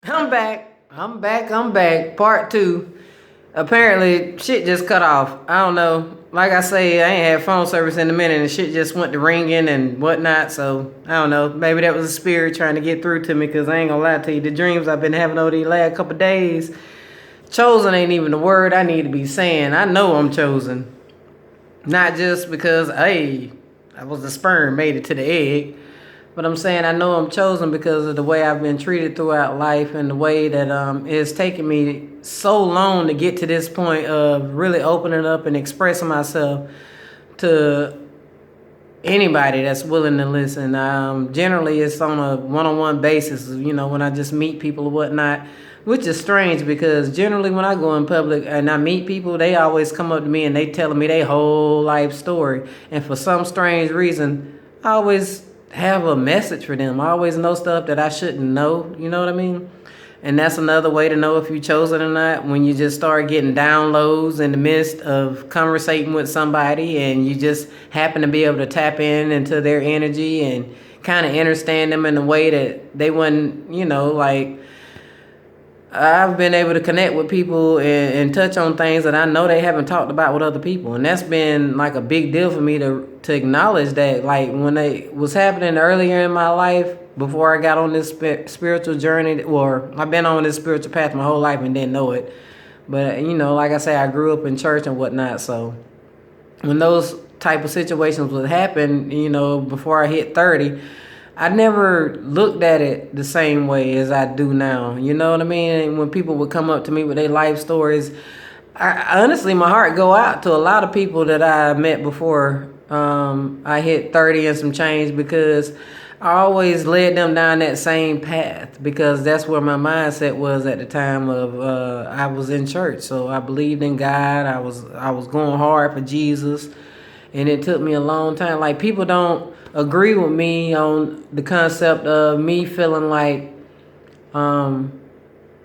I'm back. I'm back. Part two. Apparently, shit just cut off. I don't know. Like I say, I ain't had phone service in a minute and shit just went to ringing and whatnot. So, I don't know. Maybe that was a spirit trying to get through to me because I ain't gonna lie to you. The dreams I've been having over these last couple days, chosen ain't even the word I need to be saying. I know I'm chosen. Not just because, hey, I was the sperm, made it to the egg. But I'm saying I know I'm chosen because of the way I've been treated throughout life and the way that it's taken me so long to get to this point of really opening up and expressing myself to anybody that's willing to listen. Generally, it's on a one-on-one basis, when I just meet people or whatnot, which is strange because generally when I go in public and I meet people, they always come up to me and they telling me their whole life story. And for some strange reason, I always have a message for them. I always know stuff that I shouldn't know. You know what I mean? And that's another way to know if you're chosen or not, when you just start getting downloads in the midst of conversating with somebody and you just happen to be able to tap in into their energy and kind of understand them in a way that they wouldn't, like I've been able to connect with people and touch on things that I know they haven't talked about with other people. And that's been like a big deal for me to acknowledge that, like when it was happening earlier in my life, before I got on this spiritual journey, or I've been on this spiritual path my whole life and didn't know it. But, like I say, I grew up in church and whatnot. So when those type of situations would happen, before I hit 30, I never looked at it the same way as I do now. You know what I mean? And when people would come up to me with their life stories, honestly, my heart go out to a lot of people that I met before I hit 30 and some change, because I always led them down that same path because that's where my mindset was at the time of I was in church. So I believed in God. I was going hard for Jesus, and it took me a long time. Like, people don't agree with me on the concept of me feeling like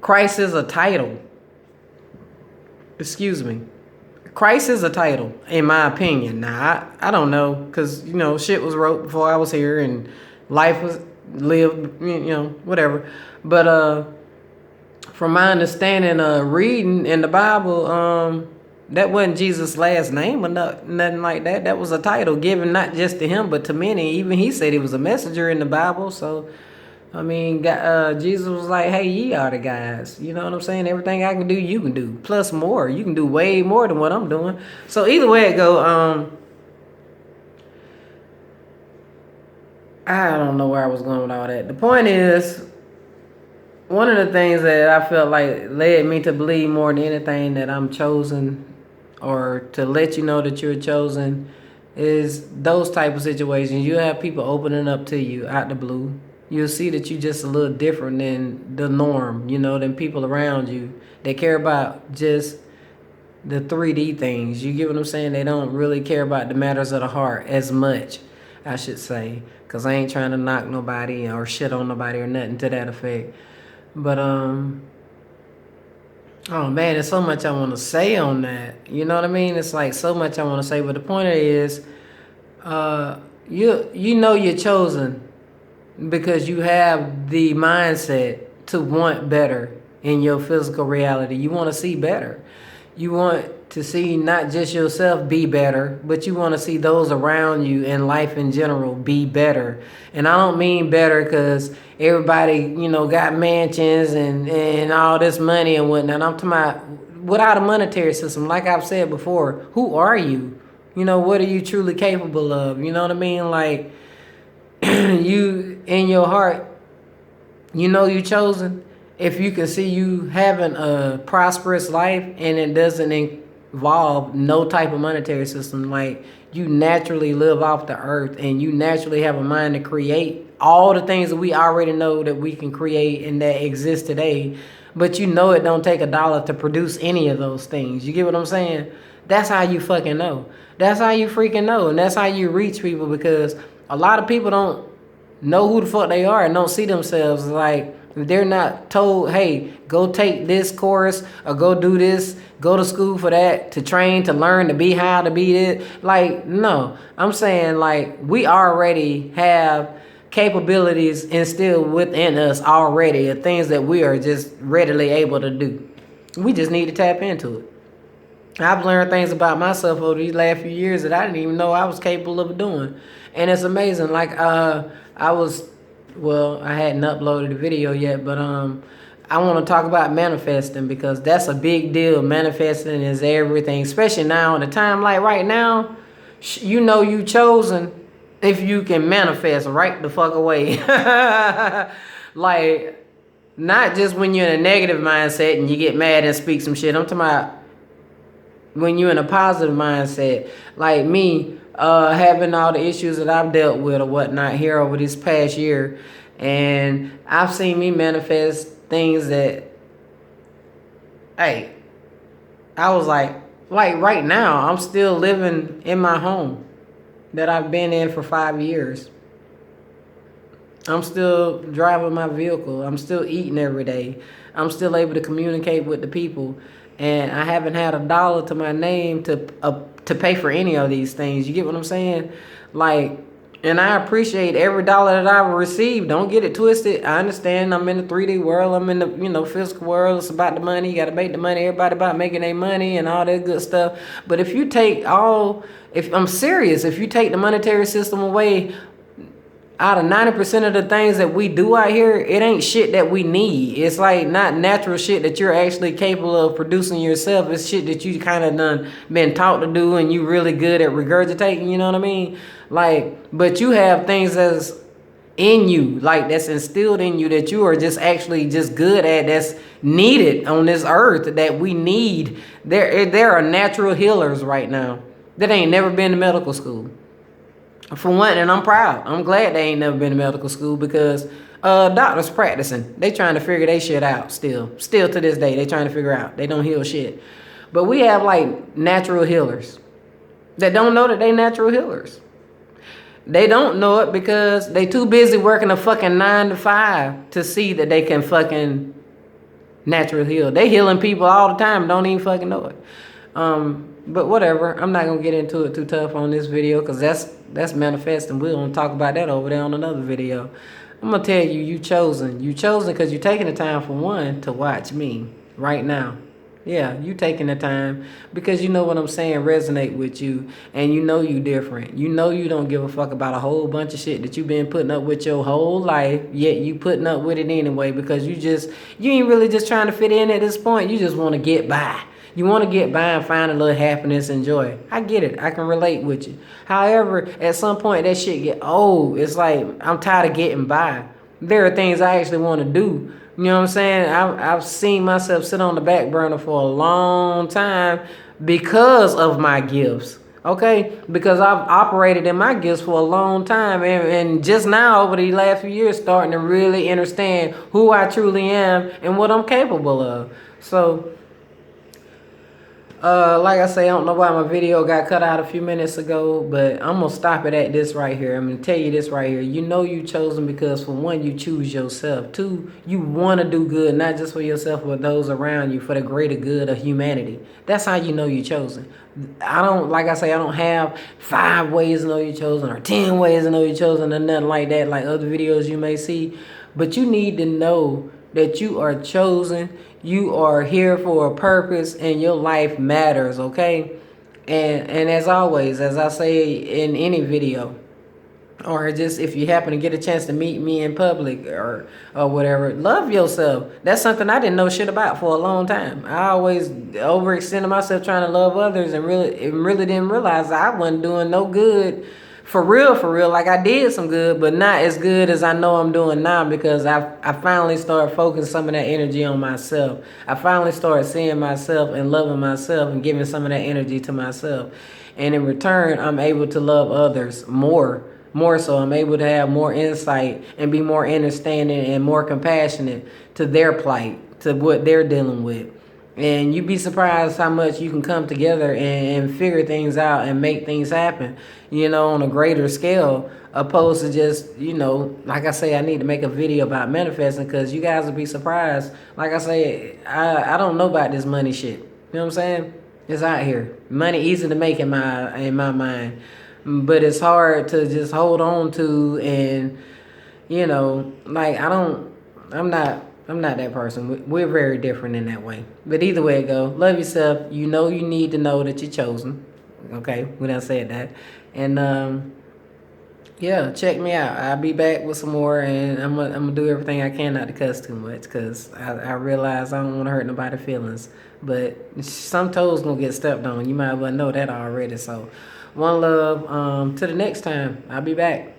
Christ is a title. Excuse me. Christ is a title, in my opinion. Now, I don't know, because, shit was wrote before I was here and life was lived, whatever. But from my understanding of reading in the Bible, that wasn't Jesus' last name or nothing like that. That was a title given not just to him, but to many. Even he said he was a messenger in the Bible. So, I mean, Jesus was like, hey, ye are the guys. You know what I'm saying? Everything I can do, you can do. Plus more. You can do way more than what I'm doing. So either way it go, I don't know where I was going with all that. The point is, one of the things that I felt like led me to believe more than anything that I'm chosen, or to let you know that you're chosen, is those type of situations. You have people opening up to you out the blue. You'll see that you're just a little different than the norm, than people around you. They care about just the 3D things. You get what I'm saying? They don't really care about the matters of the heart as much, I should say. Because I ain't trying to knock nobody or shit on nobody or nothing to that effect. But, oh man, there's so much I want to say on that. You know what I mean? It's like so much I want to say. But the point is, you know you're chosen because you have the mindset to want better in your physical reality. You want to see better. You want to see not just yourself be better, but you want to see those around you and life in general be better. And I don't mean better because everybody, got mansions and all this money and whatnot. I'm talking about without a monetary system. Like I've said before, who are you? What are you truly capable of? You know what I mean? Like, you in your heart, you chosen. If you can see you having a prosperous life and it doesn't involve no type of monetary system, like you naturally live off the earth and you naturally have a mind to create all the things that we already know that we can create and that exist today, but it don't take $1 to produce any of those things. You get what I'm saying? That's how you fucking know. That's how you freaking know. And that's how you reach people, because a lot of people don't know who the fuck they are and don't see themselves. Like, they're not told, hey, go take this course or go do this, go to school for that, to train, to learn, to be how to be it. Like, no. I'm saying, like, we already have capabilities instilled within us already, of things that we are just readily able to do. We just need to tap into it. I've learned things about myself over these last few years that I didn't even know I was capable of doing. And it's amazing. Like, I hadn't uploaded the video yet, but I want to talk about manifesting, because that's a big deal. Manifesting is everything, especially now in a time like right now. You know you chosen if you can manifest right the fuck away. Like, not just when you're in a negative mindset and you get mad and speak some shit. I'm talking about when you're in a positive mindset, like me, having all the issues that I've dealt with or whatnot here over this past year. And I've seen me manifest things that, hey, I was like right now, I'm still living in my home that I've been in for 5 years. I'm still driving my vehicle. I'm still eating every day. I'm still able to communicate with the people. And I haven't had $1 to my name to pay for any of these things. You get what I'm saying? Like, and I appreciate every dollar that I've received. Don't get it twisted. I understand I'm in the 3D world. I'm in the, physical world. It's about the money. You got to make the money. Everybody about making their money and all that good stuff. But if you take if I'm serious, if you take the monetary system away, out of 90% of the things that we do out here, it ain't shit that we need. It's like not natural shit that you're actually capable of producing yourself. It's shit that you kind of done been taught to do and you really good at regurgitating, you know what I mean? Like, but you have things that's in you, like that's instilled in you, that you are just actually just good at, that's needed on this earth, that we need. There are natural healers right now that ain't never been to medical school. For one, and I'm proud. I'm glad they ain't never been to medical school, because doctors practicing. They trying to figure they shit out still. Still to this day, they trying to figure out. They don't heal shit. But we have like natural healers that don't know that they natural healers. They don't know it because they too busy working a fucking 9 to 5 to see that they can fucking natural heal. They healing people all the time, don't even fucking know it. But whatever, I'm not gonna get into it too tough on this video, because that's manifesting. We're gonna talk about that over there on another video. I'm gonna tell you, you chosen because you're taking the time, for one, to watch me right now. Yeah, you taking the time because you know what I'm saying resonate with you, and you know you different. You know you don't give a fuck about a whole bunch of shit that you've been putting up with your whole life, yet you putting up with it anyway, because you ain't really just trying to fit in at this point. You just want to get by. You want to get by and find a little happiness and joy. I get it. I can relate with you. However, at some point that shit get old. It's like, I'm tired of getting by. There are things I actually want to do. You know what I'm saying? I've seen myself sit on the back burner for a long time because of my gifts. Okay? Because I've operated in my gifts for a long time. And just now, over the last few years, starting to really understand who I truly am and what I'm capable of. So, like I say, I don't know why my video got cut out a few minutes ago, but I'm going to stop it at this right here. I'm going to tell you this right here. You know you chosen because, for one, you choose yourself. Two, you want to do good, not just for yourself, but those around you, for the greater good of humanity. That's how you know you chosen. I don't have 5 ways to know you chosen or 10 ways to know you chosen or nothing like that, like other videos you may see. But you need to know that you are chosen. You are here for a purpose, and your life matters, okay? And as always, as I say in any video, or just if you happen to get a chance to meet me in public or whatever, love yourself. That's something I didn't know shit about for a long time. I always overextended myself trying to love others, and really didn't realize I wasn't doing no good. For real, like I did some good, but not as good as I know I'm doing now, because I finally started focusing some of that energy on myself. I finally started seeing myself and loving myself and giving some of that energy to myself. And in return, I'm able to love others more so. I'm able to have more insight and be more understanding and more compassionate to their plight, to what they're dealing with. And you'd be surprised how much you can come together and figure things out and make things happen, on a greater scale, opposed to just, like I say, I need to make a video about manifesting, because you guys will be surprised. Like I say, I don't know about this money shit. You know what I'm saying? It's out here. Money easy to make in my mind, but it's hard to just hold on to and you know, like I'm not that person. We're very different in that way. But either way it go, love yourself. You know you need to know that you're chosen. Okay, we done said that. And yeah, check me out. I'll be back with some more, and I'm gonna do everything I can not to cuss too much, cause I realize I don't want to hurt nobody's feelings. But some toes gonna get stepped on. You might well know that already. So, one love. To the next time. I'll be back.